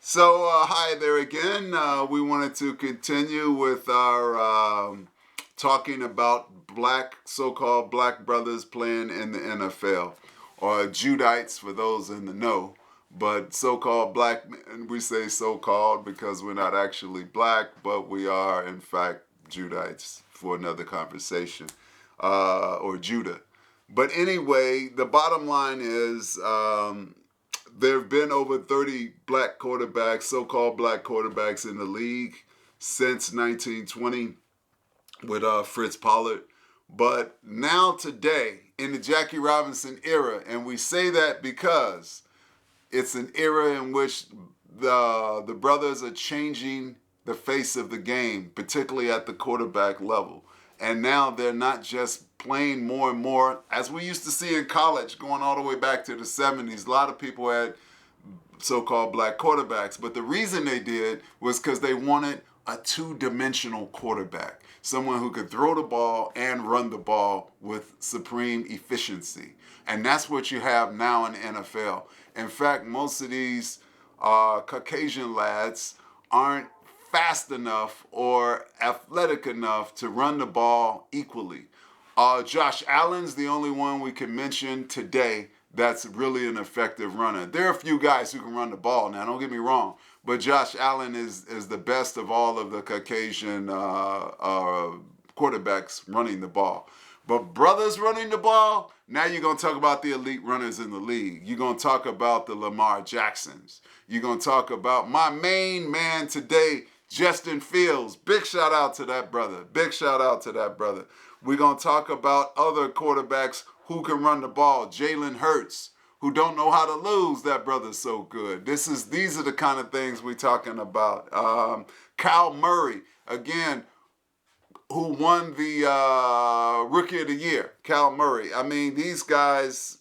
Hi there again. We wanted to continue with our talking about so-called black brothers playing in the NFL, or Judites for those in the know. But so-called black men, we say so-called because we're not actually black, but we are in fact Judites for another conversation, or Judah. But anyway, the bottom line is there have been over 30 black quarterbacks, so-called black quarterbacks in the league since 1920 with Fritz Pollard. But now today, in the Jackie Robinson era, and we say that because it's an era in which the brothers are changing the face of the game, particularly at the quarterback level. And now they're not just playing more and more, as we used to see in college, going all the way back to the 70s. A lot of people had so-called black quarterbacks, but the reason they did was because they wanted a two-dimensional quarterback, someone who could throw the ball and run the ball with supreme efficiency. And that's what you have now in the NFL. In fact, most of these Caucasian lads aren't fast enough or athletic enough to run the ball equally. Josh Allen's the only one we can mention today that's really an effective runner. There are a few guys who can run the ball now, don't get me wrong, but Josh Allen is the best of all of the Caucasian quarterbacks running the ball. But brothers running the ball, now you're going to talk about the elite runners in the league. You're going to talk about the Lamar Jacksons. You're going to talk about my main man today, Justin Fields. Big shout out to that brother. Big shout out to that brother. We're going to talk about other quarterbacks who can run the ball. Jalen Hurts, who don't know how to lose. That brother's so good. These are the kind of things we're talking about. Kyle Murray, again, who won the Rookie of the Year. Kyle Murray. I mean, these guys,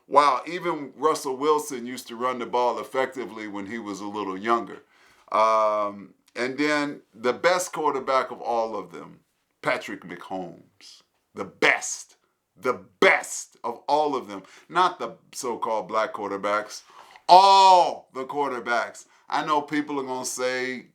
wow, even Russell Wilson used to run the ball effectively when he was a little younger. And then the best quarterback of all of them, Patrick Mahomes. The best of all of them. Not the so-called black quarterbacks. All the quarterbacks. I know people are going to say,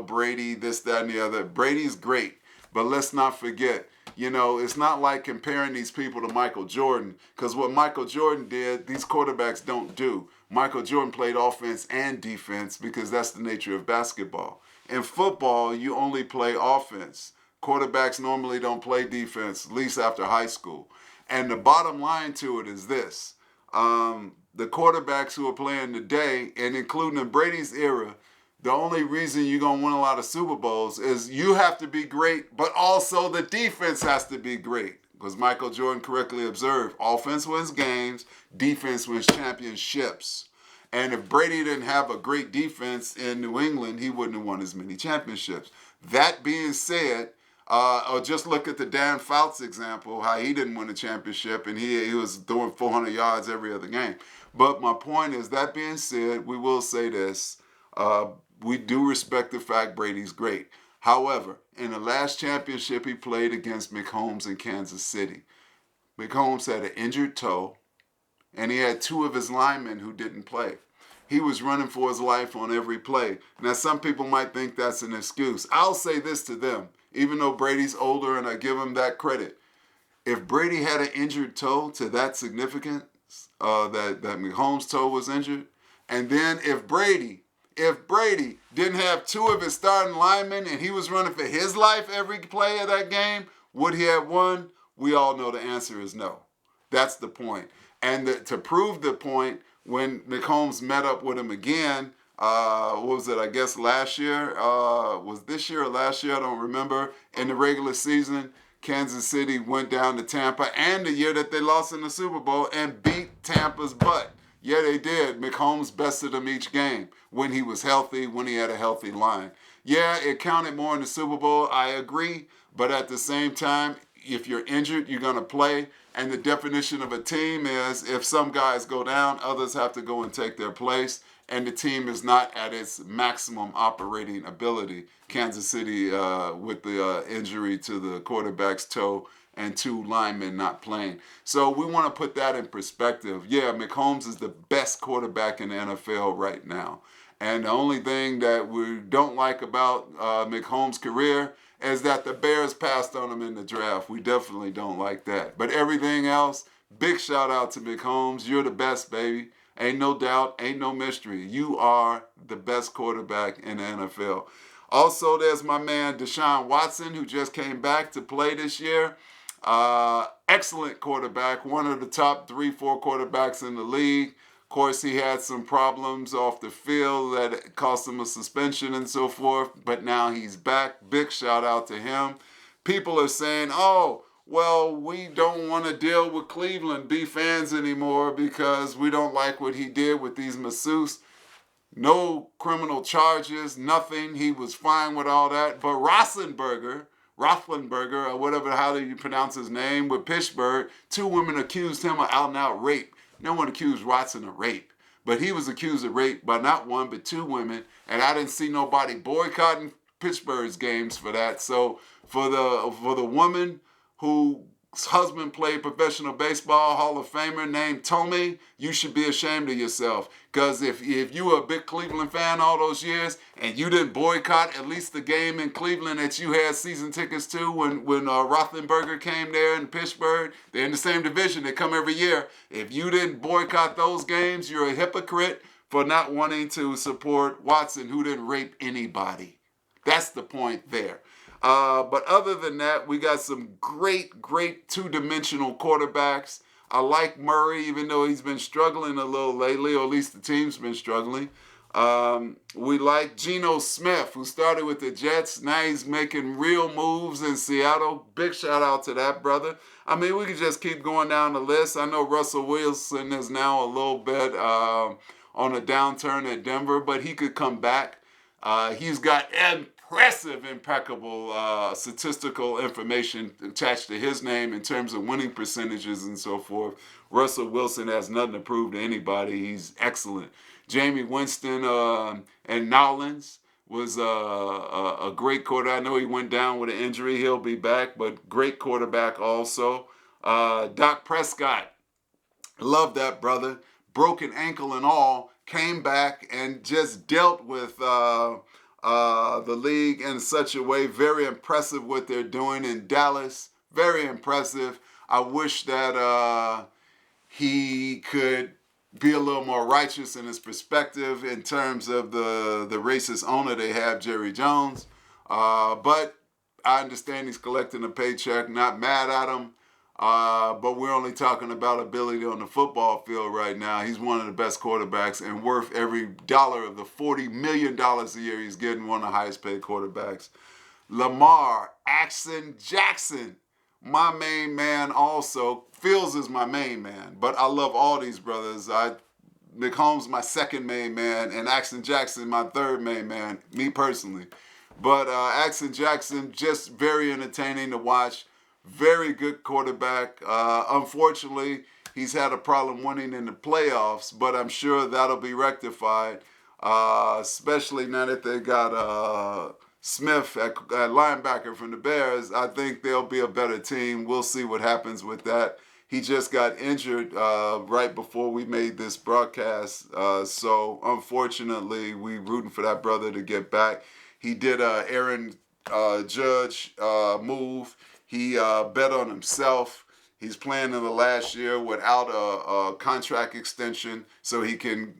Brady, this, that, and the other. Brady's great. But let's not forget, it's not like comparing these people to Michael Jordan, because what Michael Jordan did, these quarterbacks don't do. Michael Jordan played offense and defense because that's the nature of basketball. In football, you only play offense. Quarterbacks normally don't play defense, at least after high school. And the bottom line to it is this. The quarterbacks who are playing today, and including in Brady's era, the only reason you're going to win a lot of Super Bowls is you have to be great, but also the defense has to be great. Because Michael Jordan correctly observed, offense wins games, defense wins championships. And if Brady didn't have a great defense in New England, he wouldn't have won as many championships. That being said, or just look at the Dan Fouts example, how he didn't win a championship and he was throwing 400 yards every other game. But my point is, that being said, we will say this. We do respect the fact Brady's great. However, in the last championship he played against Mahomes in Kansas City, Mahomes had an injured toe, and he had two of his linemen who didn't play. He was running for his life on every play. Now, some people might think that's an excuse. I'll say this to them, even though Brady's older and I give him that credit. If Brady had an injured toe to that significance, that Mahomes' toe was injured, and then if Brady didn't have two of his starting linemen and he was running for his life every play of that game, would he have won? We all know the answer is no. That's the point. And to prove the point, when Mahomes met up with him again, what was it, I guess last year? Was this year or last year? I don't remember. In the regular season, Kansas City went down to Tampa, and the year that they lost in the Super Bowl, and beat Tampa's butt. Yeah, they did. Mahomes bested him each game when he was healthy, when he had a healthy line. Yeah, it counted more in the Super Bowl. I agree. But at the same time, if you're injured, you're going to play. And the definition of a team is if some guys go down, others have to go and take their place. And the team is not at its maximum operating ability. Kansas City with the injury to the quarterback's toe and two linemen not playing. So we want to put that in perspective. Yeah, Mahomes is the best quarterback in the NFL right now. And the only thing that we don't like about McCombs' career is that the Bears passed on him in the draft. We definitely don't like that. But everything else, big shout out to McCombs. You're the best, baby. Ain't no doubt, ain't no mystery. You are the best quarterback in the NFL. Also, there's my man Deshaun Watson, who just came back to play this year. Excellent quarterback, one of the top 3-4 quarterbacks in the league. Of course, he had some problems off the field that cost him a suspension and so forth, but now he's back. Big shout out to him. People are saying, oh, well, we don't want to deal with Cleveland B fans anymore because we don't like what he did with these masseuses. No criminal charges, nothing. He was fine with all that. But Roethlisberger, or whatever, how do you pronounce his name, with Pittsburgh, 2 women accused him of out-and-out rape. No one accused Watson of rape, but he was accused of rape by not 1 but 2 women, and I didn't see nobody boycotting Pittsburgh's games for that. So for the woman whose husband played professional baseball, Hall of Famer named Tommy, you should be ashamed of yourself. Because if you were a big Cleveland fan all those years and you didn't boycott at least the game in Cleveland that you had season tickets to when Roethlisberger came there in Pittsburgh, they're in the same division, they come every year. If you didn't boycott those games, you're a hypocrite for not wanting to support Watson, who didn't rape anybody. That's the point there. But other than that, we got some great 2-dimensional quarterbacks. I like Murray, even though he's been struggling a little lately, or at least the team's been struggling. We like Geno Smith, who started with the Jets. Now he's making real moves in Seattle. Big shout out to that brother. I mean, we could just keep going down the list. I know Russell Wilson is now a little bit on a downturn at Denver, but he could come back. He's got impeccable statistical information attached to his name in terms of winning percentages and so forth. Russell Wilson has nothing to prove to anybody. He's excellent. Jamie Winston and Nolans was a great quarterback. I know he went down with an injury. He'll be back, but great quarterback also. Dak Prescott, love that brother. Broken ankle and all, came back and just dealt with the league in such a way. Very impressive what they're doing in Dallas. Very impressive. I wish that he could be a little more righteous in his perspective in terms of the racist owner they have, Jerry Jones. But I understand he's collecting a paycheck, not mad at him. But we're only talking about ability on the football field right now. He's one of the best quarterbacks and worth every dollar of the $40 million a year he's getting, one of the highest paid quarterbacks. Lamar Jackson, my main man also. Fields is my main man, but I love all these brothers. McCombs, my second main man, and Axon Jackson, my third main man, me personally. But Axon Jackson, just very entertaining to watch. Very good quarterback. Unfortunately, he's had a problem winning in the playoffs, but I'm sure that'll be rectified, especially now that they got Smith at linebacker from the Bears. I think they'll be a better team. We'll see what happens with that. He just got injured right before we made this broadcast, so unfortunately, we're rooting for that brother to get back. He did a Aaron Judge move. He bet on himself. He's playing in the last year without a contract extension so he can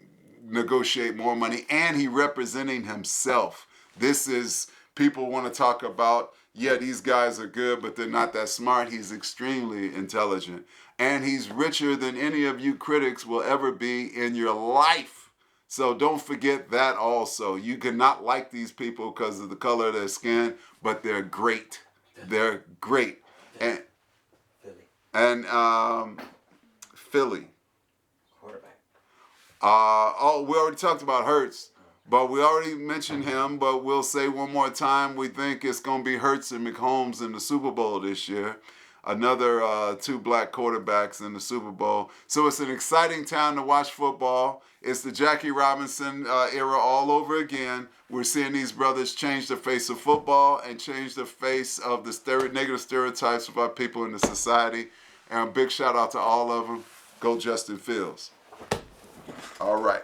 negotiate more money, and he representing himself. This is, people want to talk about, yeah, these guys are good, but they're not that smart. He's extremely intelligent, and he's richer than any of you critics will ever be in your life. So don't forget that also. You cannot like these people because of the color of their skin, but they're great. They're great. And Philly. Quarterback. We already talked about Hurts, but we already mentioned him, but we'll say one more time, we think it's going to be Hurts and McCombs in the Super Bowl this year. Another 2 black quarterbacks in the Super Bowl. So it's an exciting time to watch football. It's the Jackie Robinson era all over again. We're seeing these brothers change the face of football and change the face of the negative stereotypes of our people in the society. And a big shout out to all of them. Go Justin Fields. All right.